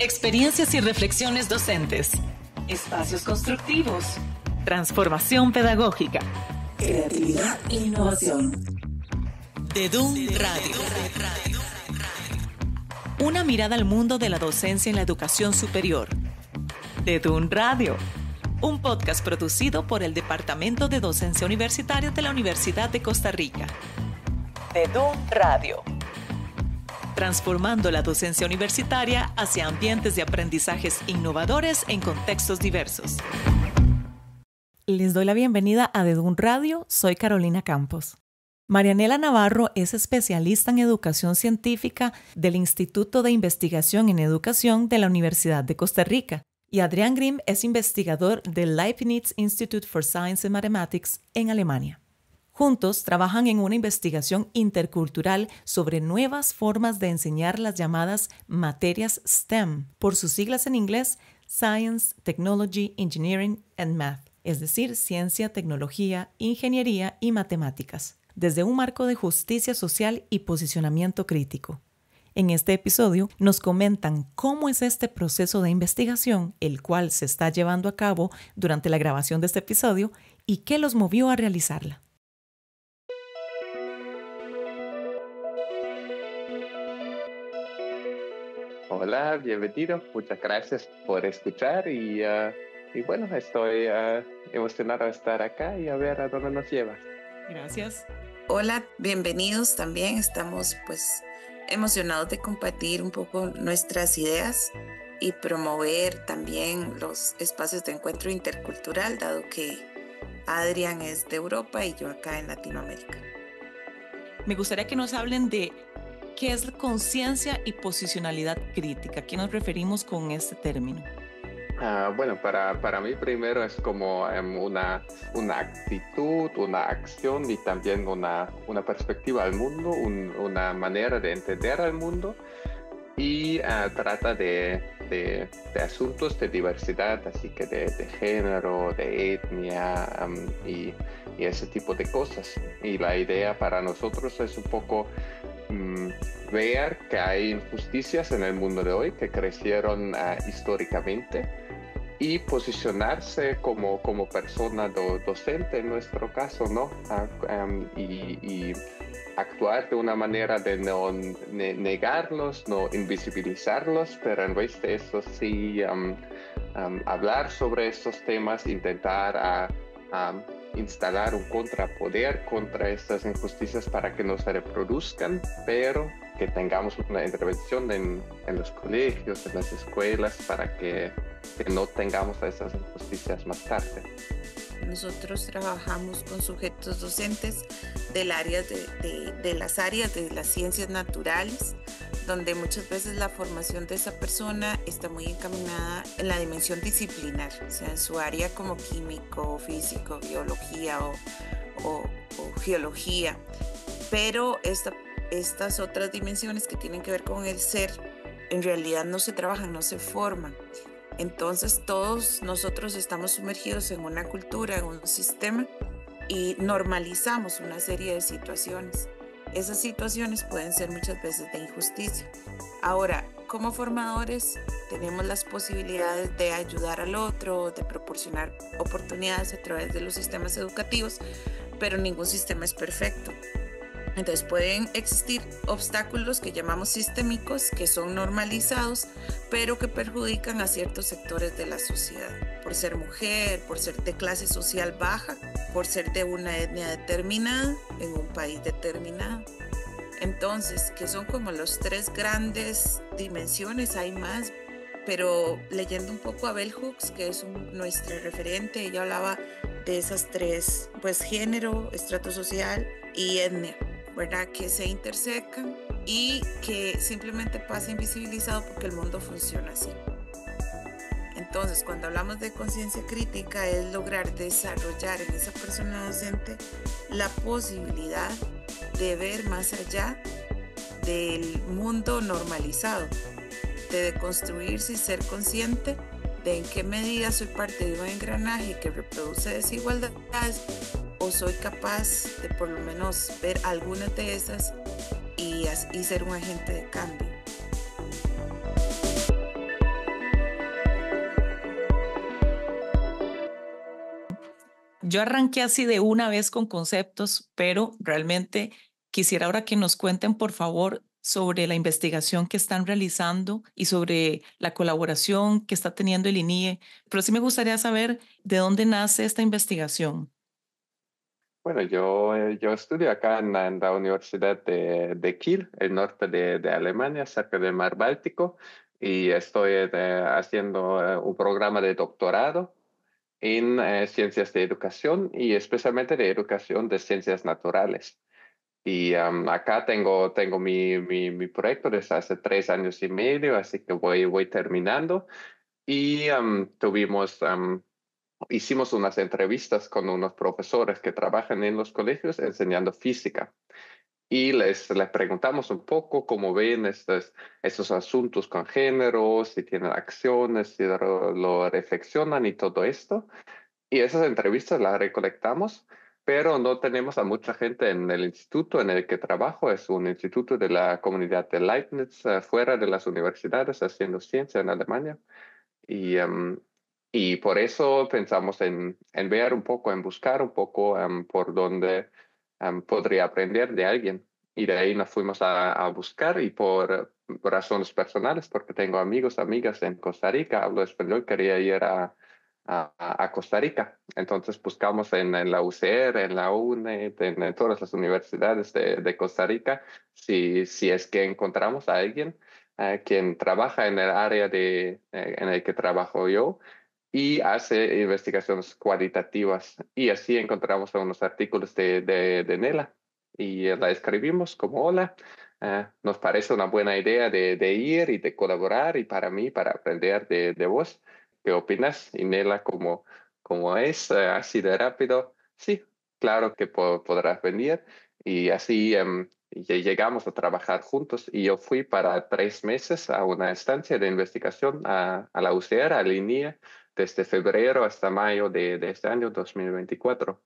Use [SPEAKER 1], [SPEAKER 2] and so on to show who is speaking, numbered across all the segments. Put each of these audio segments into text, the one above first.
[SPEAKER 1] Experiencias y reflexiones docentes. Espacios constructivos. Transformación pedagógica.
[SPEAKER 2] Creatividad e innovación.
[SPEAKER 1] DEDUN Radio. Una mirada al mundo de la docencia en la educación superior. DEDUN Radio. Un podcast producido por el Departamento de Docencia Universitaria de la Universidad de Costa Rica. DEDUN Radio. Transformando la docencia universitaria hacia ambientes de aprendizajes innovadores en contextos diversos. Les doy la bienvenida a DEDUN Radio. Soy Carolina Campos. Marianela Navarro es especialista en educación científica del Instituto de Investigación en Educación de la Universidad de Costa Rica y Adrián Grimm es investigador del Leibniz Institute for Science and Mathematics en Alemania. Juntos trabajan en una investigación intercultural sobre nuevas formas de enseñar las llamadas materias STEM, por sus siglas en inglés Science, Technology, Engineering and Math, es decir, ciencia, tecnología, ingeniería y matemáticas, desde un marco de justicia social y posicionamiento crítico. En este episodio nos comentan cómo es este proceso de investigación, el cual se está llevando a cabo durante la grabación de este episodio, y qué los movió a realizarla.
[SPEAKER 3] Hola, bienvenido. Muchas gracias por escuchar y bueno, estoy emocionado de estar acá y a ver a dónde nos lleva.
[SPEAKER 1] Gracias.
[SPEAKER 2] Hola, bienvenidos también. Estamos emocionados de compartir un poco nuestras ideas y promover también los espacios de encuentro intercultural, dado que Adrián es de Europa y yo acá en Latinoamérica.
[SPEAKER 1] Me gustaría que nos hablen de ¿qué es conciencia y posicionalidad crítica? ¿A qué nos referimos con este término?
[SPEAKER 3] Bueno, para mí primero es como una actitud, una acción y también una perspectiva al mundo, una manera de entender al mundo y trata de asuntos de diversidad, así que de género, de etnia y ese tipo de cosas. Y la idea para nosotros es un poco ver que hay injusticias en el mundo de hoy que crecieron históricamente y posicionarse como persona docente en nuestro caso, ¿no? Y actuar de una manera de no negarlos, no invisibilizarlos, pero en vez de eso sí hablar sobre estos temas, intentar instalar un contrapoder contra estas injusticias para que no se reproduzcan, pero que tengamos una intervención en los colegios, en las escuelas, para que no tengamos esas injusticias más tarde.
[SPEAKER 2] Nosotros trabajamos con sujetos docentes del área de las áreas de las ciencias naturales, donde muchas veces la formación de esa persona está muy encaminada en la dimensión disciplinar, o sea, en su área como químico, físico, biología o geología, pero estas otras dimensiones que tienen que ver con el ser, en realidad no se trabajan, no se forman. Entonces todos nosotros estamos sumergidos en una cultura, en un sistema y normalizamos una serie de situaciones. Esas situaciones pueden ser muchas veces de injusticia. Ahora, como formadores tenemos las posibilidades de ayudar al otro, de proporcionar oportunidades a través de los sistemas educativos, pero ningún sistema es perfecto. Entonces pueden existir obstáculos que llamamos sistémicos, que son normalizados, pero que perjudican a ciertos sectores de la sociedad. Por ser mujer, por ser de clase social baja, por ser de una etnia determinada, en un país determinado. Entonces, que son como los tres grandes dimensiones, hay más, pero leyendo un poco a Bell Hooks, que es nuestra referente, ella hablaba de esas tres, pues género, estrato social y etnia, ¿verdad? Que se intersecan y que simplemente pasa invisibilizado porque el mundo funciona así. Entonces, cuando hablamos de conciencia crítica es lograr desarrollar en esa persona docente la posibilidad de ver más allá del mundo normalizado, de deconstruirse y ser consciente de en qué medida soy parte de un engranaje que reproduce desigualdades o soy capaz de por lo menos ver algunas de esas y ser un agente de cambio.
[SPEAKER 1] Yo arranqué así de una vez con conceptos, pero realmente quisiera ahora que nos cuenten, por favor, sobre la investigación que están realizando y sobre la colaboración que está teniendo el INIE. Pero sí me gustaría saber de dónde nace esta investigación.
[SPEAKER 3] Bueno, yo estudio acá en la Universidad de Kiel, el norte de Alemania, cerca del Mar Báltico, y estoy haciendo un programa de doctorado en ciencias de educación y especialmente de educación de ciencias naturales. Y acá tengo mi proyecto desde hace 3 años y medio, así que voy terminando. Y hicimos unas entrevistas con unos profesores que trabajan en los colegios enseñando física. Y les preguntamos un poco cómo ven estos asuntos con género, si tienen acciones, si lo reflexionan y todo esto. Y esas entrevistas las recolectamos, pero no tenemos a mucha gente en el instituto en el que trabajo. Es un instituto de la comunidad de Leibniz, fuera de las universidades, haciendo ciencia en Alemania. Y, y por eso pensamos en ver un poco, en buscar un poco por dónde podría aprender de alguien. Y de ahí nos fuimos a buscar y por razones personales, porque tengo amigos, amigas en Costa Rica, hablo español, quería ir a Costa Rica. Entonces buscamos en la UCR, en la UNED, en todas las universidades de Costa Rica, si es que encontramos a alguien quien trabaja en el área en el que trabajo yo y hace investigaciones cualitativas. Y así encontramos unos artículos de Nela y la escribimos como hola. Nos parece una buena idea de ir y de colaborar y para mí, para aprender de vos. ¿Qué opinas? Y Nela, como es así de rápido, sí, claro que podrás venir. Y así y llegamos a trabajar juntos y yo fui para 3 meses a una estancia de investigación a la UCR, a Línea, desde febrero hasta mayo de este año 2024.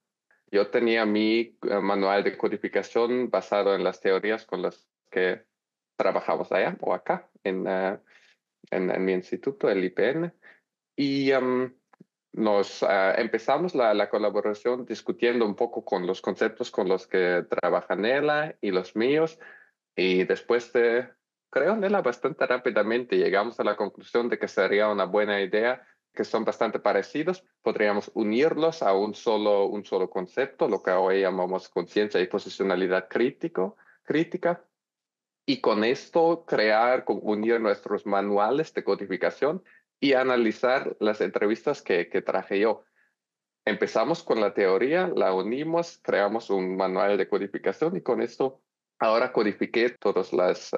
[SPEAKER 3] Yo tenía mi manual de codificación basado en las teorías con las que trabajamos allá o acá en mi instituto, el IPN. Y nos empezamos la colaboración discutiendo un poco con los conceptos con los que trabaja Nela y los míos. Y después creo, Nela, bastante rápidamente llegamos a la conclusión de que sería una buena idea, que son bastante parecidos. Podríamos unirlos a un solo concepto, lo que hoy llamamos conciencia y posicionalidad crítica. Y con esto unir nuestros manuales de codificación y analizar las entrevistas que traje yo. Empezamos con la teoría, la unimos, creamos un manual de codificación y con esto ahora codifiqué todas las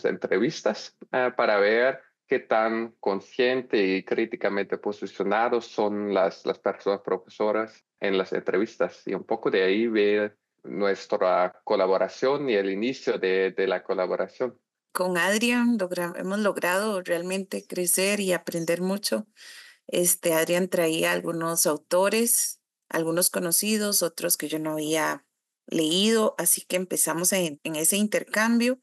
[SPEAKER 3] entrevistas para ver qué tan consciente y críticamente posicionados son las personas profesoras en las entrevistas. Y un poco de ahí ver nuestra colaboración y el inicio de la colaboración.
[SPEAKER 2] Con Adrián hemos logrado realmente crecer y aprender mucho. Adrián traía algunos autores, algunos conocidos, otros que yo no había leído, así que empezamos en ese intercambio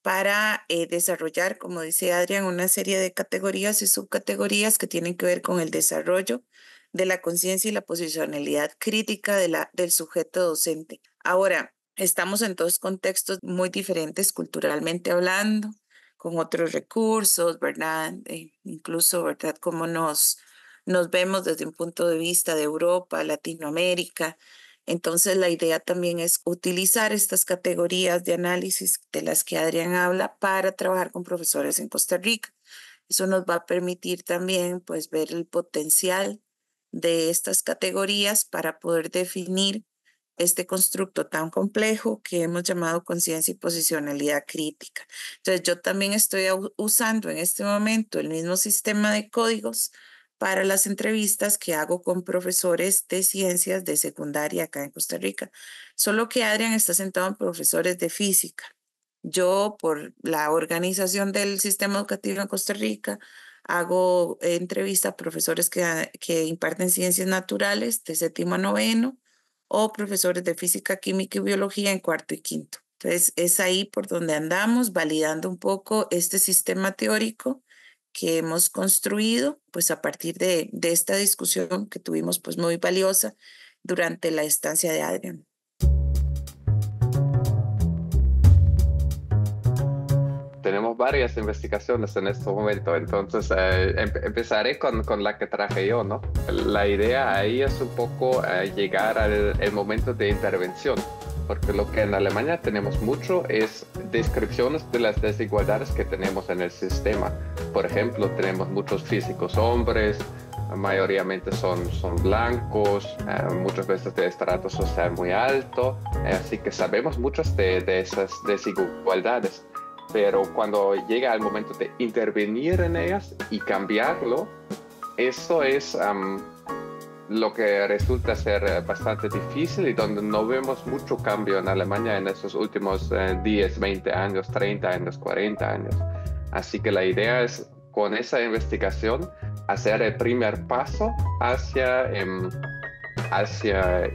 [SPEAKER 2] para desarrollar, como dice Adrián, una serie de categorías y subcategorías que tienen que ver con el desarrollo de la conciencia y la posicionalidad crítica del sujeto docente. Ahora, estamos en dos contextos muy diferentes culturalmente hablando, con otros recursos, ¿verdad? Incluso, ¿verdad? Cómo nos vemos desde un punto de vista de Europa, Latinoamérica. Entonces, la idea también es utilizar estas categorías de análisis de las que Adrián habla para trabajar con profesores en Costa Rica. Eso nos va a permitir también, pues, ver el potencial de estas categorías para poder definir este constructo tan complejo que hemos llamado conciencia y posicionalidad crítica. Entonces, yo también estoy usando en este momento el mismo sistema de códigos para las entrevistas que hago con profesores de ciencias de secundaria acá en Costa Rica. Solo que Adrián está sentado en profesores de física. Yo, por la organización del sistema educativo en Costa Rica, hago entrevista a profesores que imparten ciencias naturales de séptimo a noveno o profesores de física, química y biología en cuarto y quinto. Entonces, es ahí por donde andamos, validando un poco este sistema teórico que hemos construido, pues a partir de esta discusión que tuvimos, pues muy valiosa durante la estancia de Adrián.
[SPEAKER 3] Tenemos varias investigaciones en este momento, entonces empezaré con la que traje yo, ¿no? La idea ahí es un poco llegar al momento de intervención, porque lo que en Alemania tenemos mucho es descripciones de las desigualdades que tenemos en el sistema. Por ejemplo, tenemos muchos físicos hombres, mayoritariamente son blancos, muchas veces de estrato social muy alto, así que sabemos muchas de esas desigualdades. Pero cuando llega el momento de intervenir en ellas y cambiarlo, eso es lo que resulta ser bastante difícil y donde no vemos mucho cambio en Alemania en estos últimos 10, 20 años, 30 años, 40 años. Así que la idea es, con esa investigación, hacer el primer paso hacia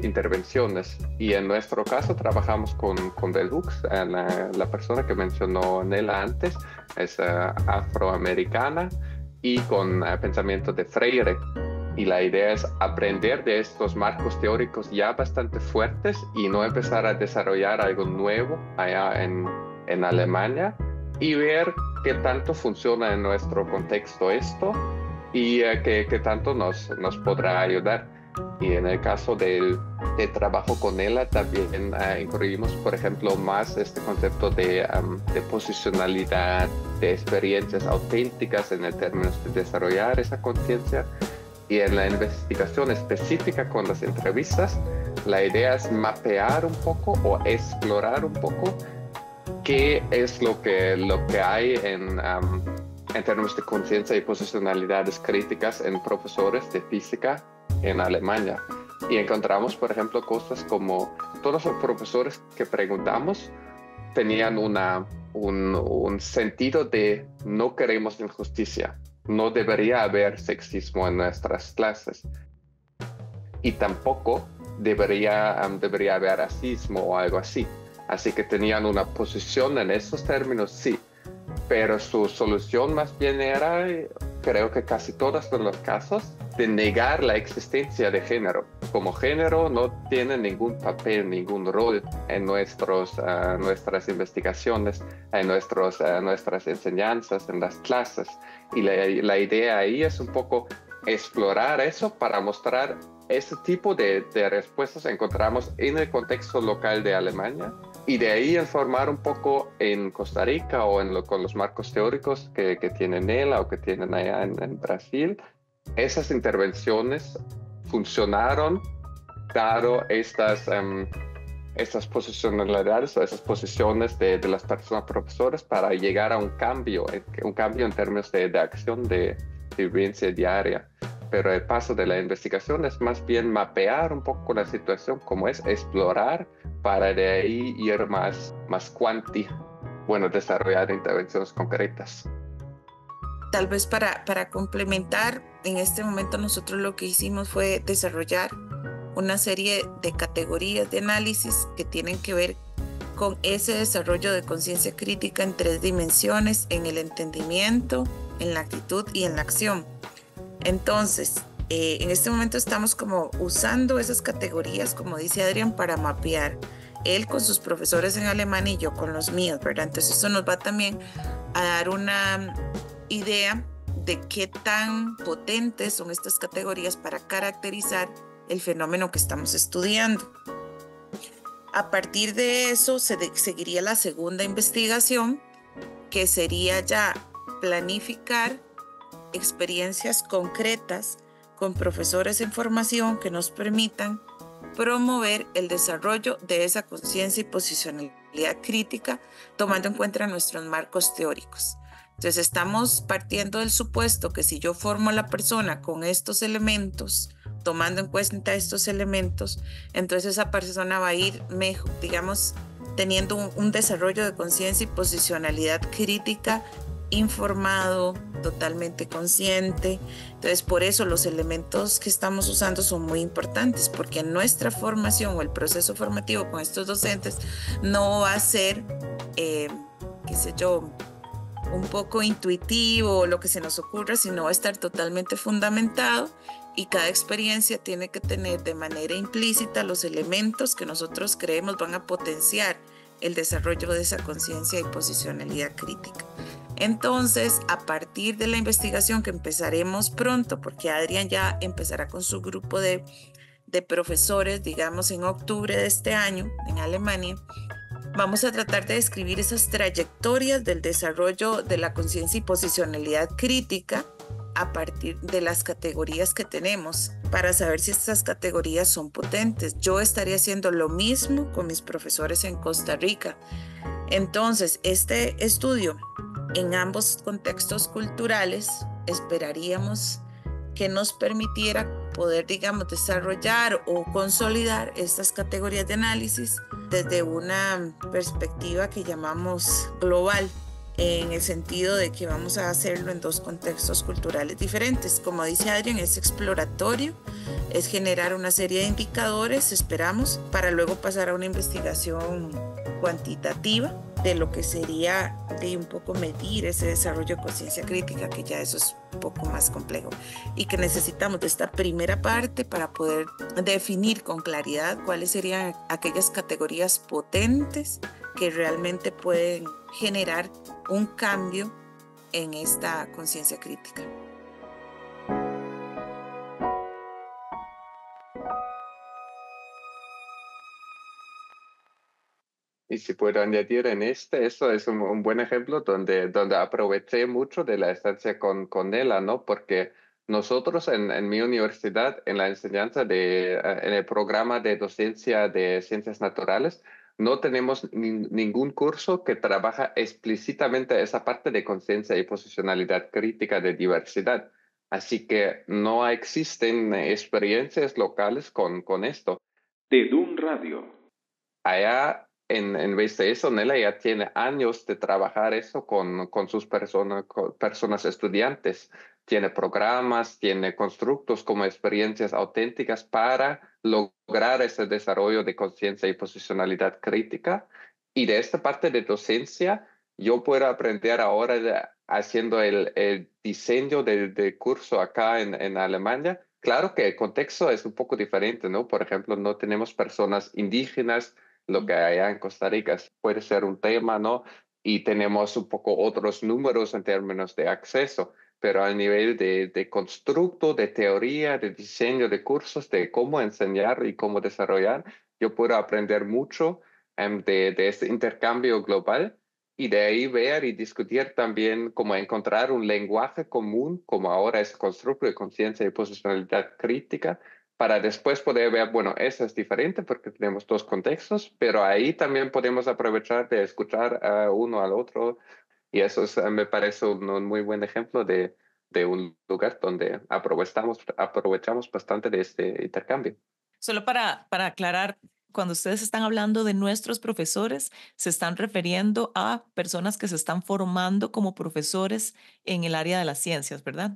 [SPEAKER 3] intervenciones. Y en nuestro caso trabajamos con Belux, la persona que mencionó Nela antes, es afroamericana y con pensamiento de Freire. Y la idea es aprender de estos marcos teóricos ya bastante fuertes y no empezar a desarrollar algo nuevo allá en Alemania y ver qué tanto funciona en nuestro contexto esto y qué tanto nos podrá ayudar. Y en el caso del trabajo con ella también incluimos, por ejemplo, más este concepto de posicionalidad, de experiencias auténticas en el términos de desarrollar esa conciencia. Y en la investigación específica con las entrevistas, la idea es mapear un poco o explorar un poco qué es lo que hay en términos de conciencia y posicionalidades críticas en profesores de física en Alemania. Y encontramos, por ejemplo, cosas como todos los profesores que preguntamos tenían un sentido de no queremos injusticia, no debería haber sexismo en nuestras clases y tampoco debería haber racismo o algo así. Así que tenían una posición en esos términos, sí, pero su solución más bien era, creo que casi todos los casos, de negar la existencia de género. Como género no tiene ningún papel, ningún rol en nuestras investigaciones, en nuestras enseñanzas, en las clases. Y la idea ahí es un poco explorar eso para mostrar ese tipo de respuestas encontramos en el contexto local de Alemania y de ahí informar un poco en Costa Rica o con los marcos teóricos que tienen ELA o que tienen allá en Brasil. Esas intervenciones funcionaron dado estas posicionalidades o esas posiciones de las personas profesores para llegar a un cambio en términos de acción de vivencia diaria. Pero el paso de la investigación es más bien mapear un poco la situación, como es explorar, para de ahí ir más desarrollar intervenciones concretas.
[SPEAKER 2] Tal vez para complementar, en este momento nosotros lo que hicimos fue desarrollar una serie de categorías de análisis que tienen que ver con ese desarrollo de conciencia crítica en 3 dimensiones, en el entendimiento, en la actitud y en la acción. Entonces, en este momento estamos como usando esas categorías, como dice Adrián, para mapear. Él con sus profesores en alemán y yo con los míos, ¿verdad? Entonces eso nos va también a dar una idea de qué tan potentes son estas categorías para caracterizar el fenómeno que estamos estudiando. A partir de eso seguiría la segunda investigación, que sería ya planificar experiencias concretas con profesores en formación que nos permitan promover el desarrollo de esa conciencia y posicionalidad crítica, tomando en cuenta nuestros marcos teóricos. Entonces estamos partiendo del supuesto que si yo formo a la persona con estos elementos, tomando en cuenta estos elementos, entonces esa persona va a ir, teniendo un desarrollo de conciencia y posicionalidad crítica informado, totalmente consciente. Entonces, por eso los elementos que estamos usando son muy importantes, porque en nuestra formación o el proceso formativo con estos docentes no va a ser, un poco intuitivo o lo que se nos ocurra, sino va a estar totalmente fundamentado, y cada experiencia tiene que tener de manera implícita los elementos que nosotros creemos van a potenciar el desarrollo de esa conciencia y posicionalidad crítica. Entonces, a partir de la investigación que empezaremos pronto, porque Adrián ya empezará con su grupo de profesores, digamos en octubre de este año en Alemania, vamos a tratar de describir esas trayectorias del desarrollo de la conciencia y posicionalidad crítica a partir de las categorías que tenemos, para saber si estas categorías son potentes. Yo estaría haciendo lo mismo con mis profesores en Costa Rica. Entonces, este estudio en ambos contextos culturales esperaríamos que nos permitiera poder, digamos, desarrollar o consolidar estas categorías de análisis desde una perspectiva que llamamos global, en el sentido de que vamos a hacerlo en dos contextos culturales diferentes. Como dice Adrián, es exploratorio, es generar una serie de indicadores, esperamos, para luego pasar a una investigación cuantitativa de lo que sería de un poco medir ese desarrollo de conciencia crítica, que ya eso es un poco más complejo, y que necesitamos de esta primera parte para poder definir con claridad cuáles serían aquellas categorías potentes que realmente pueden generar un cambio en esta conciencia crítica.
[SPEAKER 3] Y si puedo añadir en eso es un buen ejemplo donde aproveché mucho de la estancia con Nela, ¿no? Porque nosotros en mi universidad, en la enseñanza en el programa de docencia de ciencias naturales, no tenemos ningún curso que trabaja explícitamente esa parte de conciencia y posicionalidad crítica de diversidad. Así que no existen experiencias locales con esto.
[SPEAKER 4] De Dun Radio.
[SPEAKER 3] Allá, en vez de eso, Nela ya tiene años de trabajar eso con sus personas estudiantes. Tiene programas, tiene constructos como experiencias auténticas para lograr ese desarrollo de conciencia y posicionalidad crítica. Y de esta parte de docencia, yo puedo aprender ahora haciendo el diseño del curso acá en Alemania. Claro que el contexto es un poco diferente, ¿no? Por ejemplo, no tenemos personas indígenas, lo que hay en Costa Rica puede ser un tema, ¿no? Y tenemos un poco otros números en términos de acceso, pero a nivel de constructo, de teoría, de diseño de cursos, de cómo enseñar y cómo desarrollar, yo puedo aprender mucho de este intercambio global, y de ahí ver y discutir también cómo encontrar un lenguaje común, como ahora es constructo de conciencia y posicionalidad crítica, para después poder ver, bueno, eso es diferente porque tenemos dos contextos, pero ahí también podemos aprovechar de escuchar uno al otro, y eso me parece un muy buen ejemplo de un lugar donde aprovechamos bastante de este intercambio.
[SPEAKER 1] Solo para aclarar, cuando ustedes están hablando de nuestros profesores, se están refiriendo a personas que se están formando como profesores en el área de las ciencias, ¿verdad?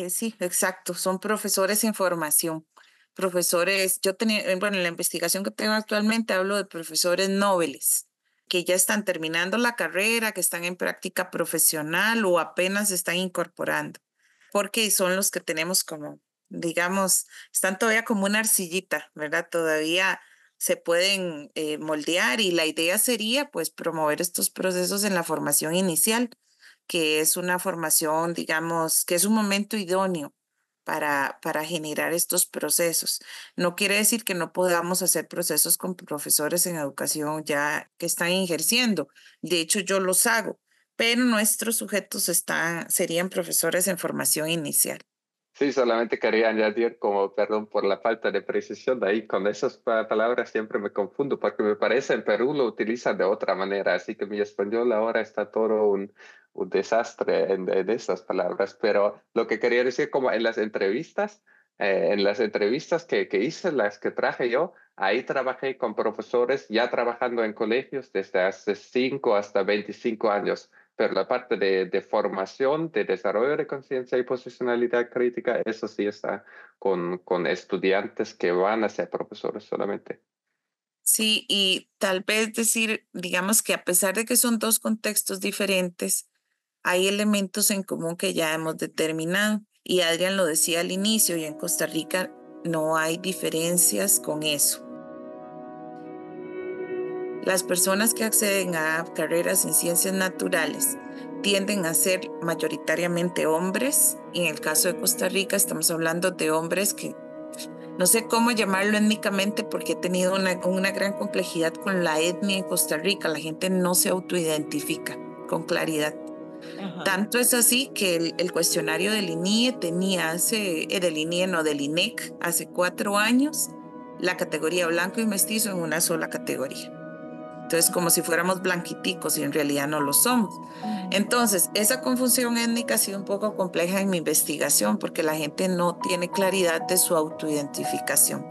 [SPEAKER 2] Sí, exacto, son profesores en formación. Profesores, yo tenía, bueno, en la investigación que tengo actualmente hablo de profesores nobles, que ya están terminando la carrera, que están en práctica profesional o apenas se están incorporando, porque son los que tenemos como, digamos, están todavía como una arcillita, ¿verdad? Todavía se pueden moldear, y la idea sería pues promover estos procesos en la formación inicial, que es una formación, digamos, que es un momento idóneo para generar estos procesos. No quiere decir que no podamos hacer procesos con profesores en educación ya que están ejerciendo. De hecho, yo los hago, pero nuestros sujetos serían profesores en formación inicial.
[SPEAKER 3] Sí, solamente quería añadir como, perdón por la falta de precisión de ahí, con esas palabras siempre me confundo porque me parece en Perú lo utilizan de otra manera, así que mi español ahora está todo un desastre en esas palabras, pero lo que quería decir como en las entrevistas que hice, las que traje yo, ahí trabajé con profesores ya trabajando en colegios desde hace 5 hasta 25 años. Pero la parte de formación, de desarrollo de conciencia y posicionalidad crítica, eso sí está con estudiantes que van a ser profesores solamente.
[SPEAKER 2] Sí, y tal vez decir, digamos que a pesar de que son dos contextos diferentes, hay elementos en común que ya hemos determinado. Y Adrián lo decía al inicio, y en Costa Rica no hay diferencias con eso. Las personas que acceden a carreras en ciencias naturales tienden a ser mayoritariamente hombres. Y en el caso de Costa Rica estamos hablando de hombres que no sé cómo llamarlo étnicamente porque he tenido una gran complejidad con la etnia en Costa Rica. La gente no se autoidentifica con claridad. Ajá. Tanto es así que el cuestionario del INIE tenía del INIE, no, del INEC, hace 4 años, la categoría blanco y mestizo en una sola categoría. Entonces, como si fuéramos blanquiticos y en realidad no lo somos. Entonces, esa confusión étnica ha sido un poco compleja en mi investigación porque la gente no tiene claridad de su autoidentificación.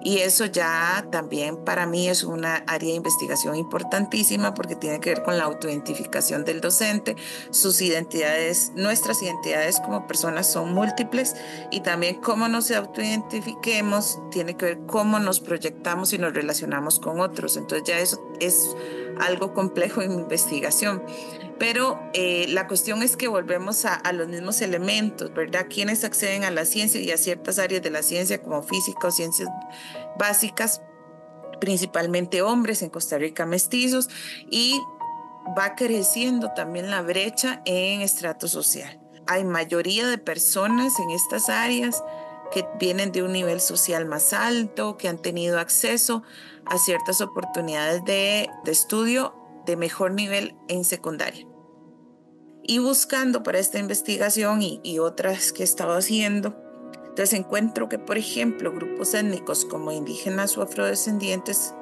[SPEAKER 2] Y eso ya también para mí es una área de investigación importantísima porque tiene que ver con la autoidentificación del docente. Sus identidades, nuestras identidades como personas son múltiples y también cómo nos autoidentifiquemos tiene que ver cómo nos proyectamos y nos relacionamos con otros. Entonces ya eso es algo complejo en mi investigación. Pero la cuestión es que volvemos a los mismos elementos, ¿verdad? Quienes acceden a la ciencia y a ciertas áreas de la ciencia como física o ciencias básicas, principalmente hombres, en Costa Rica mestizos, y va creciendo también la brecha en estrato social. Hay mayoría de personas en estas áreas que vienen de un nivel social más alto, que han tenido acceso a ciertas oportunidades de estudio de mejor nivel en secundaria. Y buscando para esta investigación y otras que he estado haciendo, entonces encuentro que, por ejemplo, grupos étnicos como indígenas o afrodescendientes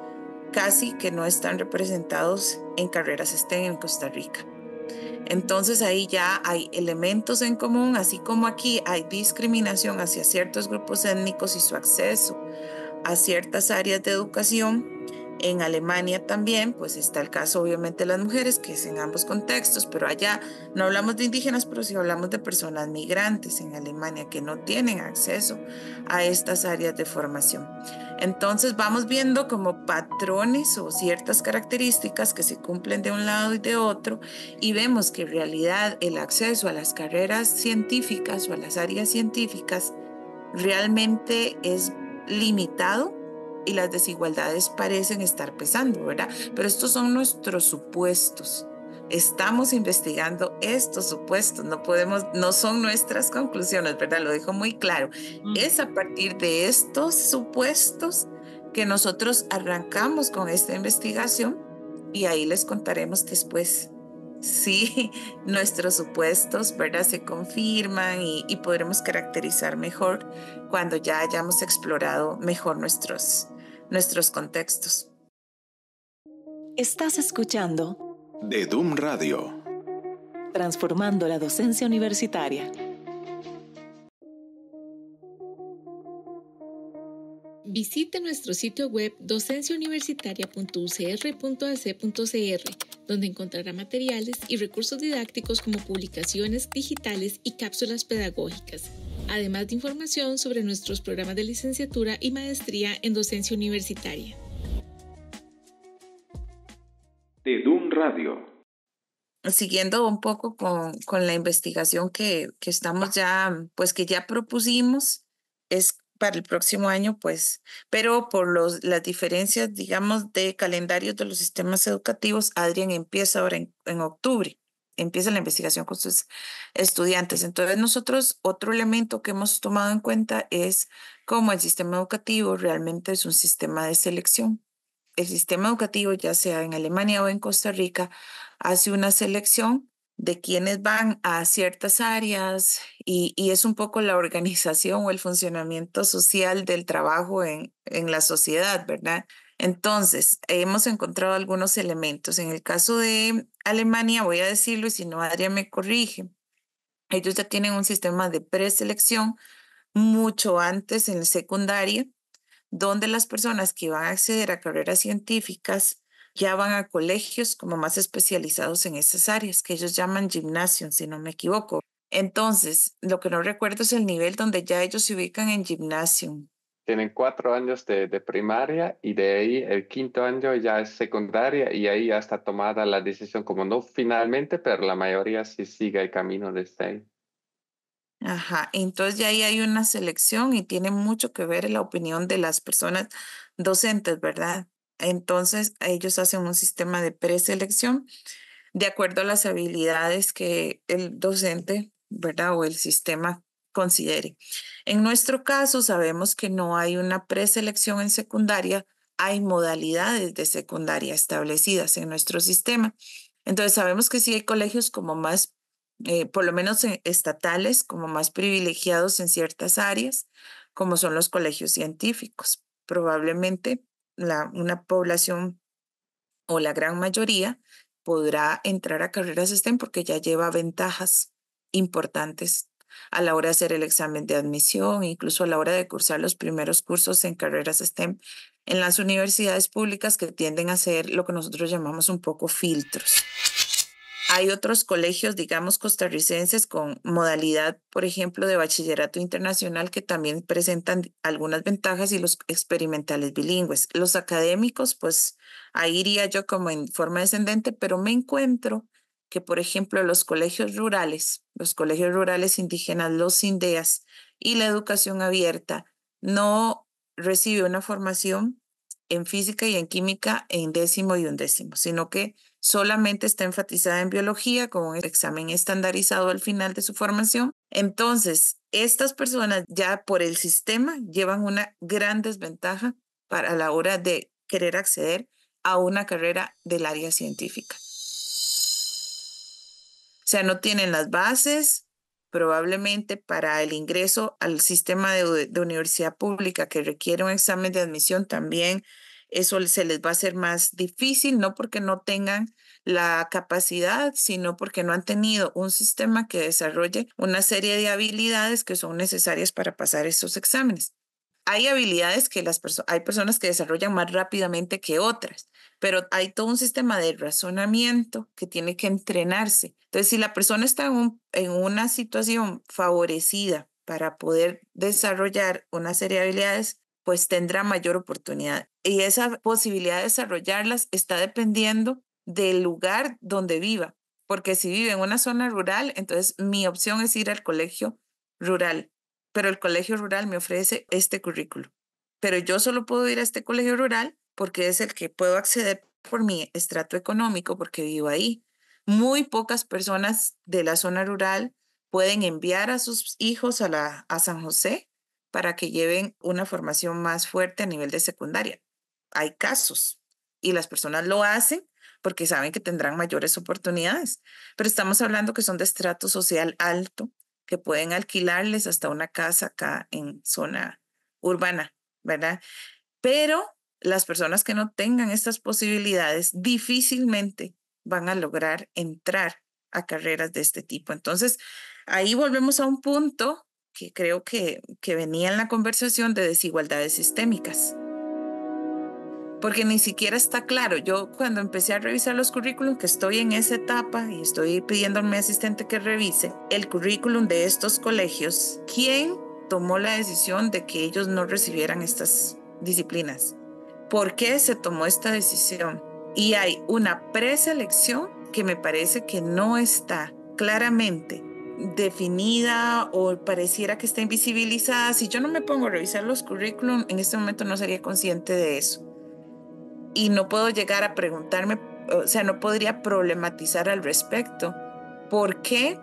[SPEAKER 2] casi que no están representados en carreras STEM en Costa Rica. Entonces ahí ya hay elementos en común, así como aquí hay discriminación hacia ciertos grupos étnicos y su acceso a ciertas áreas de educación. En Alemania también, pues está el caso obviamente de las mujeres, que es en ambos contextos, pero allá no hablamos de indígenas, pero sí hablamos de personas migrantes en Alemania que no tienen acceso a estas áreas de formación. Entonces vamos viendo como patrones o ciertas características que se cumplen de un lado y de otro y vemos que en realidad el acceso a las carreras científicas o a las áreas científicas realmente es limitado y las desigualdades parecen estar pesando, ¿verdad? Pero estos son nuestros supuestos. Estamos investigando estos supuestos, no son nuestras conclusiones, ¿verdad? Lo dejo muy claro. Es a partir de estos supuestos que nosotros arrancamos con esta investigación y ahí les contaremos después si nuestros supuestos, ¿verdad?, se confirman y podremos caracterizar mejor cuando ya hayamos explorado mejor nuestros contextos.
[SPEAKER 1] Estás escuchando
[SPEAKER 4] DEDUM Radio.
[SPEAKER 1] Transformando la docencia universitaria.
[SPEAKER 5] Visite nuestro sitio web docenciauniversitaria.ucr.ac.cr, donde encontrará materiales y recursos didácticos como publicaciones digitales y cápsulas pedagógicas, además de información sobre nuestros programas de licenciatura y maestría en docencia universitaria.
[SPEAKER 4] DEDUM Radio.
[SPEAKER 2] Siguiendo un poco con la investigación que estamos ya, pues que ya propusimos, es para el próximo año, pues, pero por las diferencias, digamos, de calendarios de los sistemas educativos, Adrián empieza ahora en octubre, empieza la investigación con sus estudiantes. Entonces nosotros, otro elemento que hemos tomado en cuenta es cómo el sistema educativo realmente es un sistema de selección. El sistema educativo, ya sea en Alemania o en Costa Rica, hace una selección de quienes van a ciertas áreas y es un poco la organización o el funcionamiento social del trabajo en la sociedad, ¿verdad? Entonces, hemos encontrado algunos elementos. En el caso de Alemania, voy a decirlo y si no, Adrián me corrige. Ellos ya tienen un sistema de preselección mucho antes en la secundaria, donde las personas que van a acceder a carreras científicas ya van a colegios como más especializados en esas áreas, que ellos llaman gymnasium, si no me equivoco. Entonces, lo que no recuerdo es el nivel donde ya ellos se ubican en gymnasium.
[SPEAKER 3] tienen 4 años de primaria y de ahí el 5º año ya es secundaria y ahí ya está tomada la decisión, como no finalmente, pero la mayoría sí sigue el camino desde ahí.
[SPEAKER 2] Ajá, entonces ya ahí hay una selección y tiene mucho que ver la opinión de las personas docentes, ¿verdad? Entonces ellos hacen un sistema de preselección de acuerdo a las habilidades que el docente, ¿verdad? O el sistema considere. En nuestro caso, sabemos que no hay una preselección en secundaria, hay modalidades de secundaria establecidas en nuestro sistema. Entonces, sabemos que sí hay colegios como más, por lo menos estatales, como más privilegiados en ciertas áreas, como son los colegios científicos. Probablemente una población o la gran mayoría podrá entrar a carreras STEM porque ya lleva ventajas importantes a la hora de hacer el examen de admisión, incluso a la hora de cursar los primeros cursos en carreras STEM en las universidades públicas que tienden a ser lo que nosotros llamamos un poco filtros. Hay otros colegios, digamos, costarricenses con modalidad, por ejemplo, de bachillerato internacional que también presentan algunas ventajas y los experimentales bilingües. Los académicos, pues ahí iría yo como en forma descendente, pero me encuentro que, por ejemplo, los colegios rurales indígenas, los CINDEAS y la educación abierta no recibe una formación en física y en química en 10º y 11º, sino que solamente está enfatizada en biología con un examen estandarizado al final de su formación. Entonces, estas personas ya por el sistema llevan una gran desventaja para la hora de querer acceder a una carrera del área científica. O sea, no tienen las bases probablemente para el ingreso al sistema de universidad pública que requiere un examen de admisión también. Eso se les va a hacer más difícil, no porque no tengan la capacidad, sino porque no han tenido un sistema que desarrolle una serie de habilidades que son necesarias para pasar estos exámenes. Hay habilidades que hay personas que desarrollan más rápidamente que otras, pero hay todo un sistema de razonamiento que tiene que entrenarse. Entonces, si la persona está en una situación favorecida para poder desarrollar una serie de habilidades, pues tendrá mayor oportunidad. Y esa posibilidad de desarrollarlas está dependiendo del lugar donde viva, porque si vive en una zona rural, entonces mi opción es ir al colegio rural, pero el colegio rural me ofrece este currículo. Pero yo solo puedo ir a este colegio rural porque es el que puedo acceder por mi estrato económico, porque vivo ahí. Muy pocas personas de la zona rural pueden enviar a sus hijos a San José para que lleven una formación más fuerte a nivel de secundaria. Hay casos y las personas lo hacen porque saben que tendrán mayores oportunidades, pero estamos hablando que son de estrato social alto, que pueden alquilarles hasta una casa acá en zona urbana, ¿verdad? Pero las personas que no tengan estas posibilidades difícilmente van a lograr entrar a carreras de este tipo. Entonces, ahí volvemos a un punto que creo que venía en la conversación de desigualdades sistémicas. Porque ni siquiera está claro. Yo cuando empecé a revisar los currículums, que estoy en esa etapa y estoy pidiendo a mi asistente que revise el currículum de estos colegios, ¿quién tomó la decisión de que ellos no recibieran estas disciplinas? ¿Por qué se tomó esta decisión? Y hay una preselección que me parece que no está claramente definida o pareciera que está invisibilizada. Si yo no me pongo a revisar los currículums, en este momento no sería consciente de eso. Y no puedo llegar a preguntarme, o sea, no podría problematizar al respecto. ¿Por qué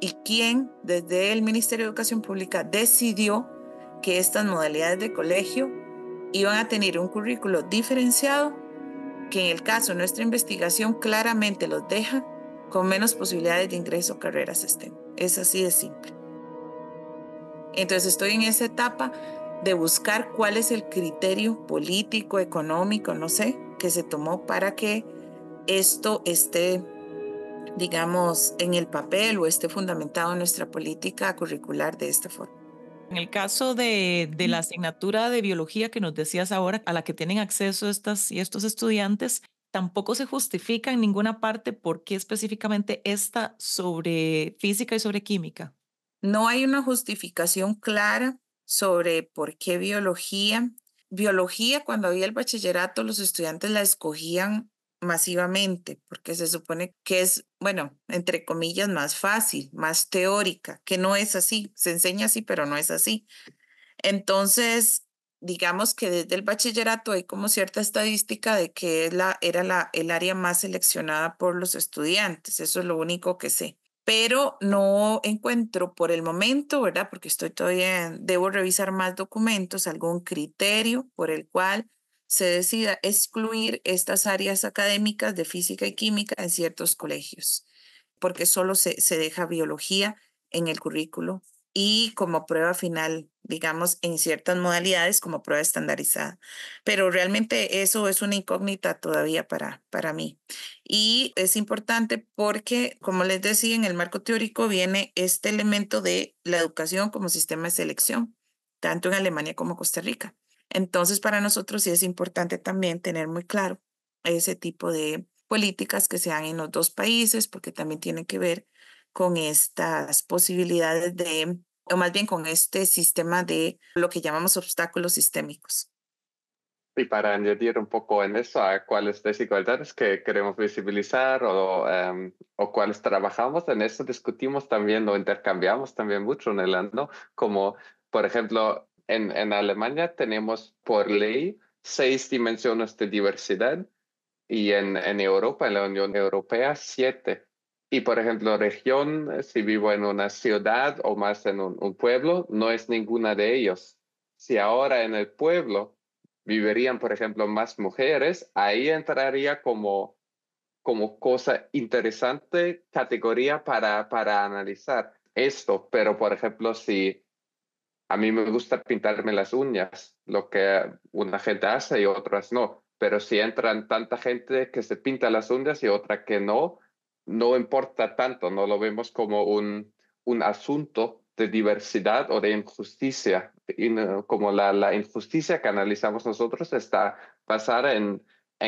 [SPEAKER 2] y quién desde el Ministerio de Educación Pública decidió que estas modalidades de colegio iban a tener un currículo diferenciado que en el caso de nuestra investigación claramente los deja con menos posibilidades de ingreso a carreras STEM? Es así de simple. Entonces estoy en esa etapa de buscar cuál es el criterio político, económico, no sé, que se tomó para que esto esté, digamos, en el papel o esté fundamentado en nuestra política curricular de esta forma.
[SPEAKER 1] En el caso de la asignatura de biología que nos decías ahora, a la que tienen acceso estas y estos estudiantes, tampoco se justifica en ninguna parte por qué específicamente esta sobre física y sobre química.
[SPEAKER 2] No hay una justificación clara sobre por qué biología. Biología, cuando había el bachillerato, los estudiantes la escogían masivamente, porque se supone que es, bueno, entre comillas, más fácil, más teórica, que no es así, se enseña así, pero no es así. Entonces, digamos que desde el bachillerato hay como cierta estadística de que era el área más seleccionada por los estudiantes, eso es lo único que sé. Pero no encuentro por el momento, ¿verdad? Porque debo revisar más documentos, algún criterio por el cual se decida excluir estas áreas académicas de física y química en ciertos colegios, porque solo se deja biología en el currículo y como prueba final, digamos, en ciertas modalidades como prueba estandarizada. Pero realmente eso es una incógnita todavía para mí. Y es importante porque, como les decía, en el marco teórico viene este elemento de la educación como sistema de selección, tanto en Alemania como Costa Rica. Entonces, para nosotros sí es importante también tener muy claro ese tipo de políticas que se dan en los dos países, porque también tienen que ver con estas posibilidades o más bien con este sistema de lo que llamamos obstáculos sistémicos.
[SPEAKER 3] Y para añadir un poco en eso, a cuáles desigualdades que queremos visibilizar o cuáles trabajamos, en eso discutimos también o intercambiamos también mucho, Nelando, como por ejemplo en Alemania tenemos por ley 6 dimensiones de diversidad y en Europa, en la Unión Europea, 7. Y por ejemplo, región, si vivo en una ciudad o más en un pueblo, no es ninguna de ellos. Si ahora en el pueblo vivirían, por ejemplo, más mujeres, ahí entraría como cosa interesante, categoría para analizar esto. Pero, por ejemplo, si a mí me gusta pintarme las uñas, lo que una gente hace y otras no. Pero si entran tanta gente que se pinta las uñas y otra que no, no importa tanto, no lo vemos como un asunto de diversidad o de injusticia. Como la injusticia que analizamos nosotros está basada en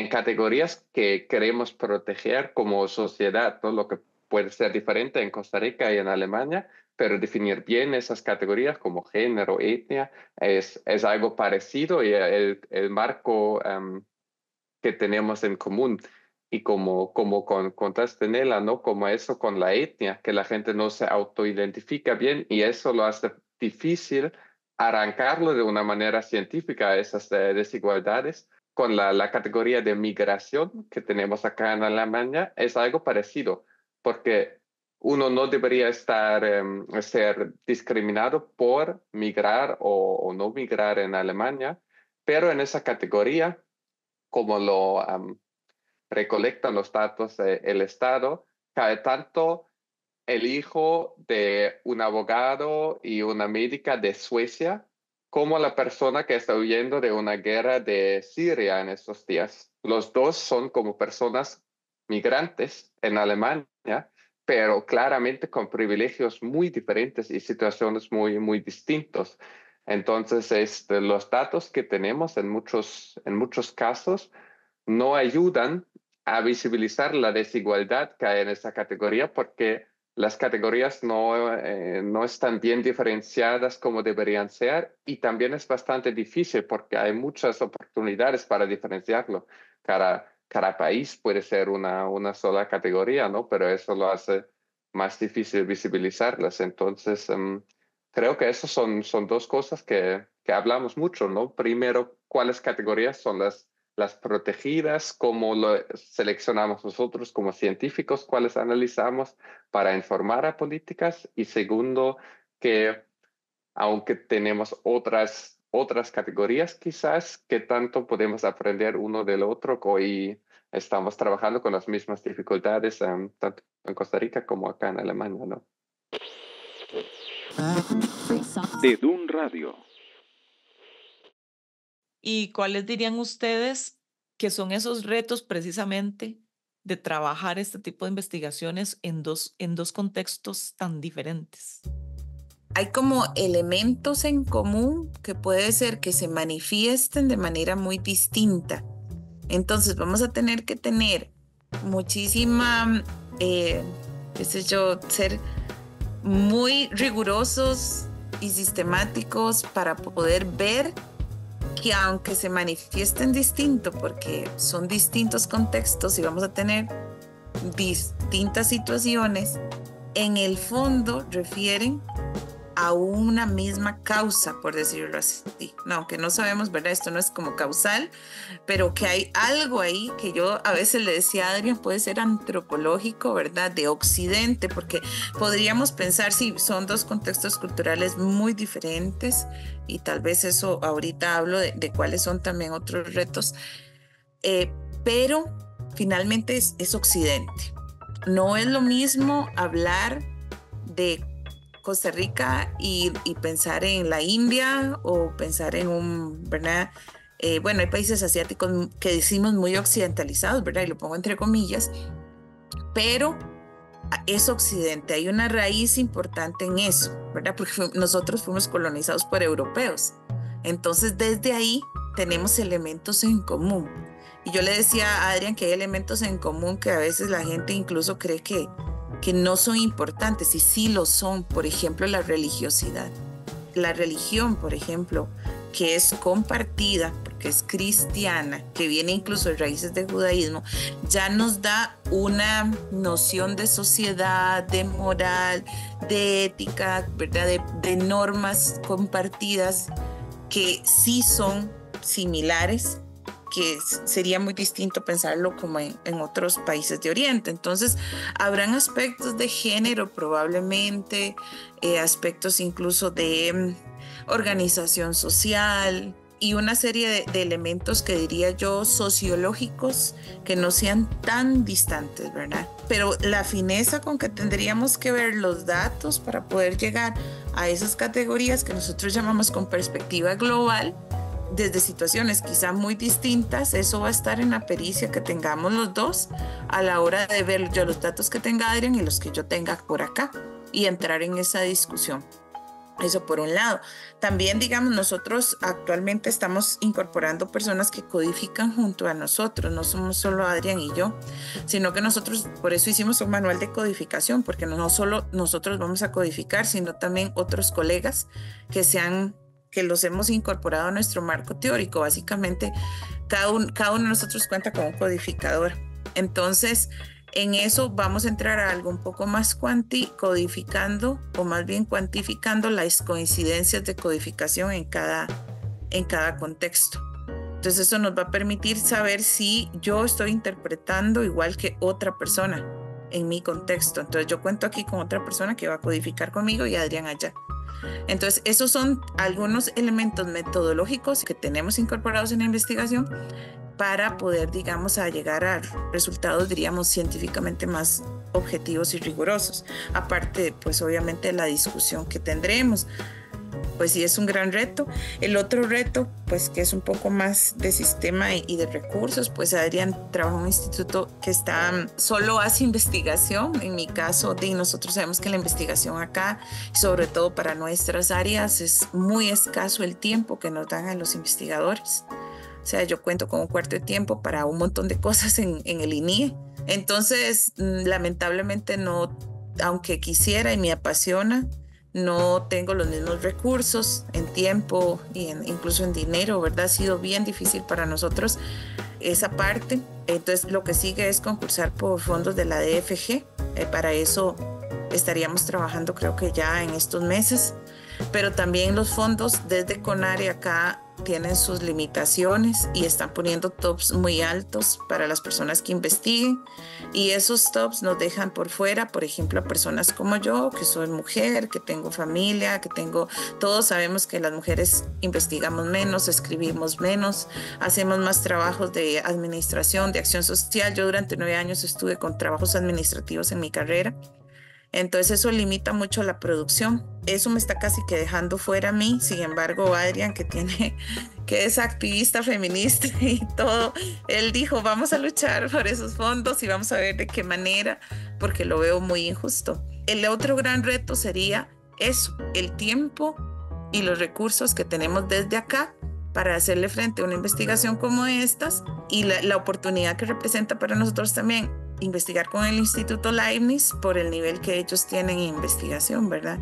[SPEAKER 3] categorías que queremos proteger como sociedad, ¿no? Lo que puede ser diferente en Costa Rica y en Alemania, pero definir bien esas categorías como género, etnia, es algo parecido y el marco que tenemos en común. Y como contaste, Nela, ¿no? Como eso con la etnia, que la gente no se autoidentifica bien y eso lo hace difícil arrancarlo de una manera científica, esas desigualdades. Con la categoría de migración que tenemos acá en Alemania, es algo parecido, porque uno no debería ser discriminado por migrar o no migrar en Alemania, pero en esa categoría, como lo recolectan los datos del Estado, cae tanto el hijo de un abogado y una médica de Suecia como la persona que está huyendo de una guerra de Siria en estos días. Los dos son como personas migrantes en Alemania, pero claramente con privilegios muy diferentes y situaciones muy, muy distintos. Entonces, los datos que tenemos en muchos casos no ayudan a visibilizar la desigualdad que hay en esa categoría porque las categorías no están bien diferenciadas como deberían ser y también es bastante difícil porque hay muchas oportunidades para diferenciarlo. Cada país puede ser una sola categoría, ¿no? Pero eso lo hace más difícil visibilizarlas. Entonces, creo que esas son dos cosas que hablamos mucho, ¿no? Primero, ¿cuáles categorías son las protegidas, cómo lo seleccionamos nosotros como científicos, cuáles analizamos para informar a políticas? Y segundo, que aunque tenemos otras categorías quizás, ¿qué tanto podemos aprender uno del otro? Hoy estamos trabajando con las mismas dificultades, tanto en Costa Rica como acá en Alemania, ¿no?
[SPEAKER 4] De DUN Radio.
[SPEAKER 1] ¿Y cuáles dirían ustedes que son esos retos precisamente de trabajar este tipo de investigaciones en dos contextos tan diferentes?
[SPEAKER 2] Hay como elementos en común que puede ser que se manifiesten de manera muy distinta. Entonces vamos a tener que tener ser muy rigurosos y sistemáticos para poder ver que aunque se manifiesten distinto, porque son distintos contextos y vamos a tener distintas situaciones, en el fondo refieren a una misma causa, por decirlo así. No, aunque no sabemos, ¿verdad? Esto no es como causal, pero que hay algo ahí que yo a veces le decía a Adrián, puede ser antropológico, ¿verdad? De Occidente, porque podríamos pensar si son dos contextos culturales muy diferentes y tal vez eso ahorita hablo de cuáles son también otros retos, pero finalmente es Occidente. No es lo mismo hablar de Costa Rica y pensar en la India o pensar en ¿verdad? Bueno, hay países asiáticos que decimos muy occidentalizados, ¿verdad? Y lo pongo entre comillas, pero es Occidente, hay una raíz importante en eso, ¿verdad? Porque nosotros fuimos colonizados por europeos. Entonces, desde ahí tenemos elementos en común. Y yo le decía a Adrián que hay elementos en común que a veces la gente incluso cree que no son importantes, y sí lo son. Por ejemplo, la religiosidad. La religión, por ejemplo, que es compartida, porque es cristiana, que viene incluso de raíces de judaísmo, ya nos da una noción de sociedad, de moral, de ética, ¿verdad? De normas compartidas que sí son similares, que sería muy distinto pensarlo como en otros países de Oriente. Entonces, habrán aspectos de género probablemente, aspectos incluso de organización social y una serie de elementos que diría yo sociológicos que no sean tan distantes, ¿verdad? Pero la fineza con que tendríamos que ver los datos para poder llegar a esas categorías que nosotros llamamos con perspectiva global, desde situaciones quizá muy distintas, eso va a estar en la pericia que tengamos los dos a la hora de ver yo los datos que tenga Adrián y los que yo tenga por acá y entrar en esa discusión. Eso por un lado. También, digamos, nosotros actualmente estamos incorporando personas que codifican junto a nosotros, no somos solo Adrián y yo, sino que nosotros, por eso hicimos un manual de codificación, porque no solo nosotros vamos a codificar, sino también otros colegas que los hemos incorporado a nuestro marco teórico. Básicamente, cada uno de nosotros cuenta con un codificador. Entonces, en eso vamos a entrar a algo un poco más codificando, o más bien cuantificando las coincidencias de codificación en cada contexto. Entonces, eso nos va a permitir saber si yo estoy interpretando igual que otra persona en mi contexto. Entonces, yo cuento aquí con otra persona que va a codificar conmigo y Adrián allá. Entonces, esos son algunos elementos metodológicos que tenemos incorporados en la investigación para poder, digamos, a llegar a resultados, diríamos, científicamente más objetivos y rigurosos. Aparte, pues obviamente la discusión que tendremos, pues sí es un gran reto. El otro reto, pues que es un poco más de sistema y de recursos, pues Adrián trabaja en un instituto que solo hace investigación. En mi caso, nosotros sabemos que la investigación acá, sobre todo para nuestras áreas, es muy escaso el tiempo que nos dan a los investigadores. O sea, yo cuento con un cuarto de tiempo para un montón de cosas en el INIE. Entonces, lamentablemente no, aunque quisiera y me apasiona, no tengo los mismos recursos en tiempo y incluso en dinero, ¿verdad? Ha sido bien difícil para nosotros esa parte. Entonces, lo que sigue es concursar por fondos de la DFG. Para eso estaríamos trabajando, creo que ya en estos meses. Pero también los fondos desde CONARE acá tienen sus limitaciones y están poniendo tops muy altos para las personas que investiguen, y esos tops nos dejan por fuera, por ejemplo, a personas como yo, que soy mujer, que tengo familia, todos sabemos que las mujeres investigamos menos, escribimos menos, hacemos más trabajos de administración, de acción social. Yo durante 9 años estuve con trabajos administrativos en mi carrera. Entonces eso limita mucho la producción. Eso me está casi que dejando fuera a mí. Sin embargo, Adrián, que es activista feminista y todo, él dijo, vamos a luchar por esos fondos y vamos a ver de qué manera, porque lo veo muy injusto. El otro gran reto sería eso, el tiempo y los recursos que tenemos desde acá para hacerle frente a una investigación como estas, y la oportunidad que representa para nosotros también investigar con el Instituto Leibniz por el nivel que ellos tienen en investigación, ¿verdad?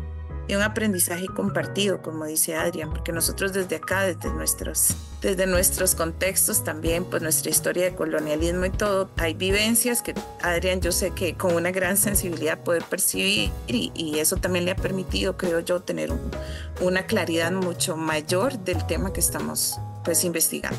[SPEAKER 2] y un aprendizaje compartido, como dice Adrián, porque nosotros desde acá, desde nuestros contextos también, pues nuestra historia de colonialismo y todo, hay vivencias que Adrián yo sé que con una gran sensibilidad poder percibir y eso también le ha permitido, creo yo, tener una claridad mucho mayor del tema que estamos pues investigando.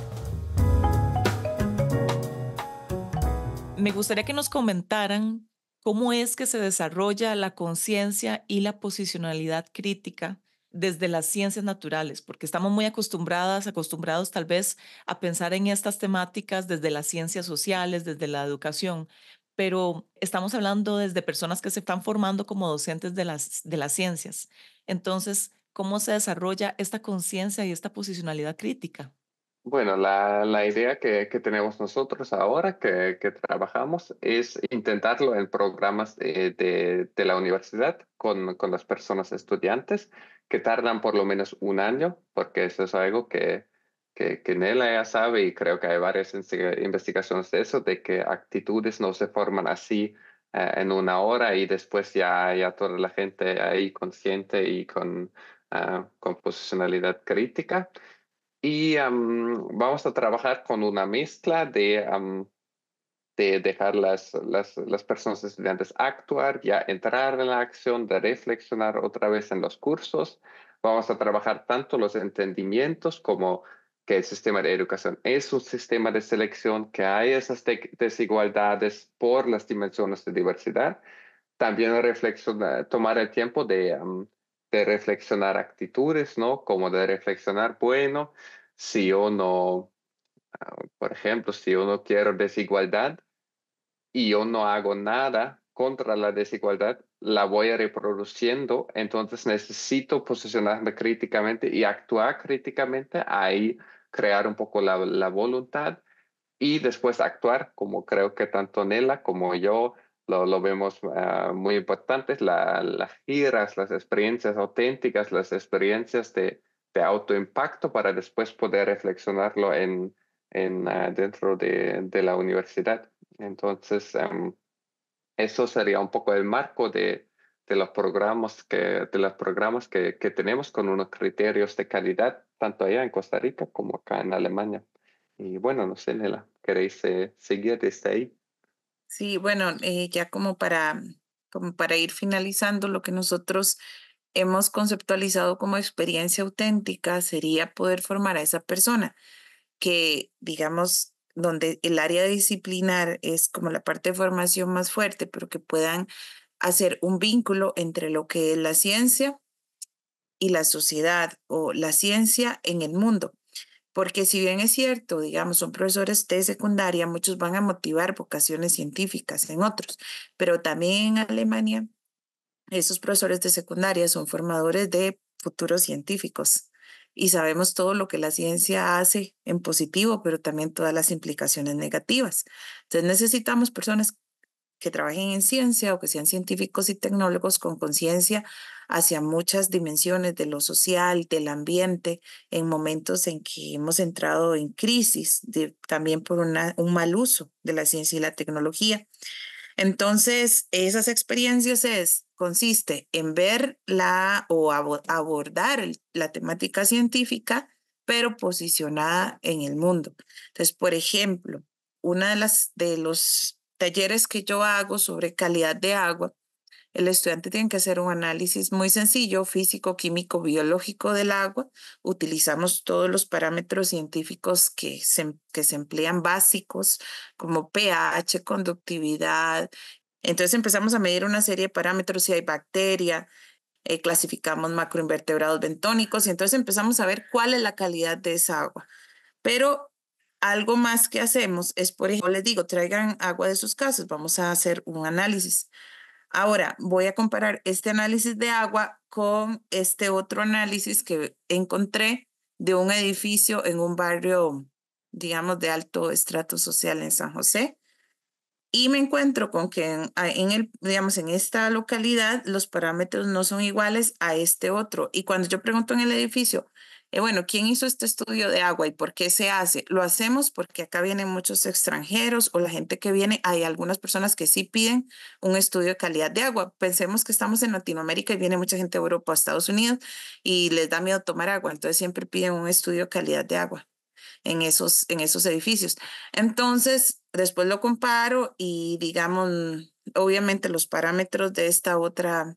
[SPEAKER 1] Me gustaría que nos comentaran cómo es que se desarrolla la conciencia y la posicionalidad crítica desde las ciencias naturales, porque estamos muy acostumbrados tal vez a pensar en estas temáticas desde las ciencias sociales, desde la educación, pero estamos hablando desde personas que se están formando como docentes de las ciencias. Entonces, ¿cómo se desarrolla esta conciencia y esta posicionalidad crítica?
[SPEAKER 3] Bueno, la idea que tenemos nosotros ahora que trabajamos es intentarlo en programas de la universidad con las personas estudiantes que tardan por lo menos un año, porque eso es algo que Nela ya sabe y creo que hay varias investigaciones de eso, de que actitudes no se forman así en una hora y después ya toda la gente ahí consciente y con posicionalidad crítica. Y vamos a trabajar con una mezcla de dejar las personas estudiantes actuar, ya entrar en la acción, de reflexionar otra vez en los cursos. Vamos a trabajar tanto los entendimientos como que el sistema de educación es un sistema de selección, que hay esas desigualdades por las dimensiones de diversidad. También tomar el tiempo de reflexionar actitudes, ¿no? Como de reflexionar, bueno, si yo no, por ejemplo, si yo no quiero desigualdad y yo no hago nada contra la desigualdad, la voy a reproduciendo, entonces necesito posicionarme críticamente y actuar críticamente, ahí crear un poco la voluntad y después actuar, como creo que tanto Nela como yo lo vemos muy importantes, las giras, las experiencias auténticas, las experiencias de autoimpacto para después poder reflexionarlo dentro de la universidad. Entonces, eso sería un poco el marco de los programas que tenemos con unos criterios de calidad, tanto allá en Costa Rica como acá en Alemania. Y bueno, no sé, Nela, ¿queréis seguir desde ahí?
[SPEAKER 2] Sí, bueno, ya como para ir finalizando, lo que nosotros hemos conceptualizado como experiencia auténtica sería poder formar a esa persona que, digamos, donde el área disciplinar es como la parte de formación más fuerte, pero que puedan hacer un vínculo entre lo que es la ciencia y la sociedad o la ciencia en el mundo. Porque si bien es cierto, digamos, son profesores de secundaria, muchos van a motivar vocaciones científicas en otros, pero también en Alemania, esos profesores de secundaria son formadores de futuros científicos y sabemos todo lo que la ciencia hace en positivo, pero también todas las implicaciones negativas. Entonces necesitamos personas que trabajen en ciencia o que sean científicos y tecnólogos con conciencia hacia muchas dimensiones de lo social, del ambiente, en momentos en que hemos entrado en crisis, también por un mal uso de la ciencia y la tecnología. Entonces, esas experiencias consiste en ver o abordar la temática científica, pero posicionada en el mundo. Entonces, por ejemplo, una de los talleres que yo hago sobre calidad de agua, el estudiante tiene que hacer un análisis muy sencillo, físico, químico, biológico del agua. Utilizamos todos los parámetros científicos que se emplean básicos, como pH, conductividad. Entonces empezamos a medir una serie de parámetros, si hay bacteria, clasificamos macroinvertebrados bentónicos y entonces empezamos a ver cuál es la calidad de esa agua. Pero algo más que hacemos es, por ejemplo, les digo, traigan agua de sus casas, vamos a hacer un análisis. Ahora voy a comparar este análisis de agua con este otro análisis que encontré de un edificio en un barrio, digamos, de alto estrato social en San José. Y me encuentro con que digamos, en esta localidad los parámetros no son iguales a este otro. Y cuando yo pregunto en el edificio, Bueno, ¿quién hizo este estudio de agua y por qué se hace? Lo hacemos porque acá vienen muchos extranjeros o la gente que viene, hay algunas personas que sí piden un estudio de calidad de agua. Pensemos que estamos en Latinoamérica y viene mucha gente de Europa o Estados Unidos y les da miedo tomar agua, entonces siempre piden un estudio de calidad de agua en esos edificios. Entonces, después lo comparo y digamos, obviamente los parámetros de esta otra,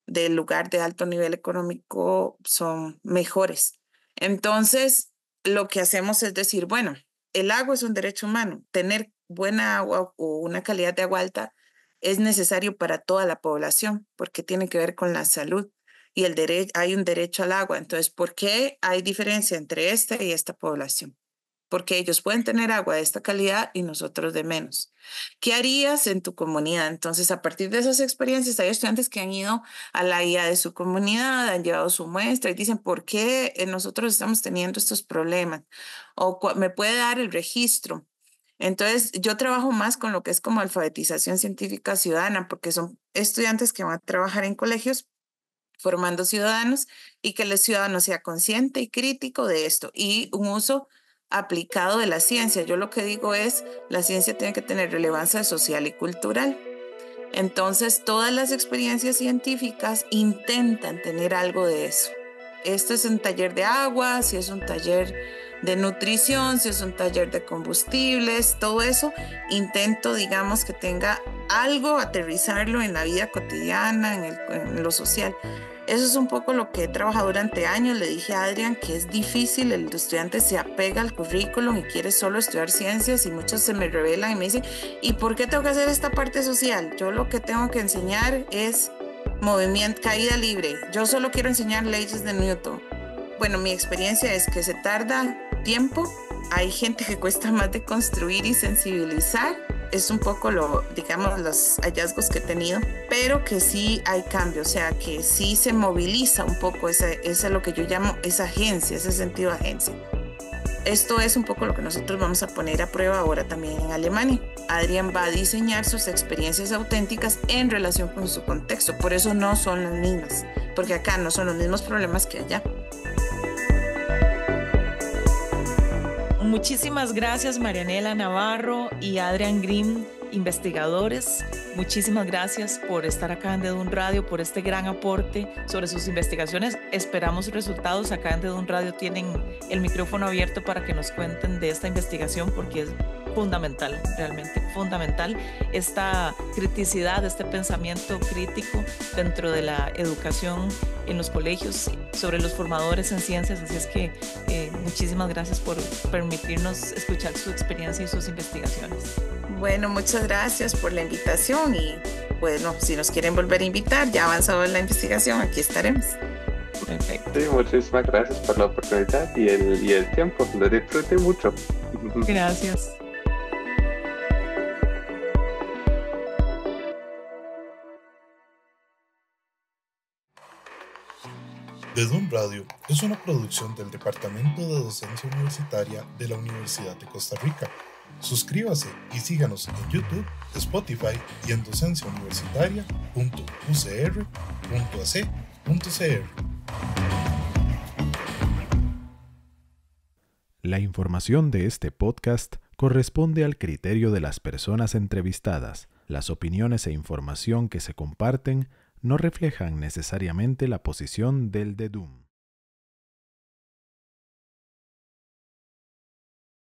[SPEAKER 2] del lugar de alto nivel económico son mejores. Entonces, lo que hacemos es decir, bueno, el agua es un derecho humano. Tener buena agua o una calidad de agua alta es necesario para toda la población porque tiene que ver con la salud y hay un derecho al agua. Entonces, ¿por qué hay diferencia entre esta y esta población? Porque ellos pueden tener agua de esta calidad y nosotros de menos. ¿Qué harías en tu comunidad? Entonces, a partir de esas experiencias, hay estudiantes que han ido a la IA de su comunidad, han llevado su muestra y dicen, ¿por qué nosotros estamos teniendo estos problemas? O me puede dar el registro. Entonces, yo trabajo más con lo que es como alfabetización científica ciudadana, porque son estudiantes que van a trabajar en colegios formando ciudadanos y que el ciudadano sea consciente y crítico de esto y un uso aplicado de la ciencia. Yo lo que digo es, la ciencia tiene que tener relevancia social y cultural. Entonces, todas las experiencias científicas intentan tener algo de eso. Esto es un taller de agua, si es un taller de nutrición, si es un taller de combustibles, todo eso, intento, digamos, que tenga algo, aterrizarlo en la vida cotidiana, en lo social. Eso es un poco lo que he trabajado durante años. Le dije a Adrián que es difícil, el estudiante se apega al currículum y quiere solo estudiar ciencias y muchos se me rebelan y me dicen, ¿y por qué tengo que hacer esta parte social? Yo lo que tengo que enseñar es movimiento, caída libre. Yo solo quiero enseñar leyes de Newton. Bueno, mi experiencia es que se tarda tiempo. Hay gente que cuesta más de construir y sensibilizar. Es un poco digamos, los hallazgos que he tenido, pero que sí hay cambio, o sea, que sí se moviliza un poco esa es lo que yo llamo esa agencia, ese sentido de agencia. Esto es un poco lo que nosotros vamos a poner a prueba ahora también en Alemania. Adrián va a diseñar sus experiencias auténticas en relación con su contexto, por eso no son las mismas, porque acá no son los mismos problemas que allá.
[SPEAKER 1] Muchísimas gracias Marianela Navarro y Adrián Grimm, investigadores. Muchísimas gracias por estar acá en Dedun Radio, por este gran aporte sobre sus investigaciones. Esperamos resultados. Acá en Dedun Radio tienen el micrófono abierto para que nos cuenten de esta investigación porque es fundamental, realmente fundamental, esta criticidad, este pensamiento crítico dentro de la educación en los colegios sobre los formadores en ciencias. Así es que muchísimas gracias por permitirnos escuchar su experiencia y sus investigaciones.
[SPEAKER 2] Bueno, muchas gracias por la invitación y bueno, si nos quieren volver a invitar, ya avanzado en la investigación, aquí estaremos.
[SPEAKER 1] Perfecto.
[SPEAKER 3] Sí, muchísimas gracias por la oportunidad y el tiempo, lo disfruté mucho.
[SPEAKER 1] Gracias.
[SPEAKER 6] Dedun Radio es una producción del Departamento de Docencia Universitaria de la Universidad de Costa Rica. Suscríbase y síganos en YouTube, Spotify y en docenciauniversitaria.ucr.ac.cr.
[SPEAKER 4] La información de este podcast corresponde al criterio de las personas entrevistadas. Las opiniones e información que se comparten no reflejan necesariamente la posición del DEDUM.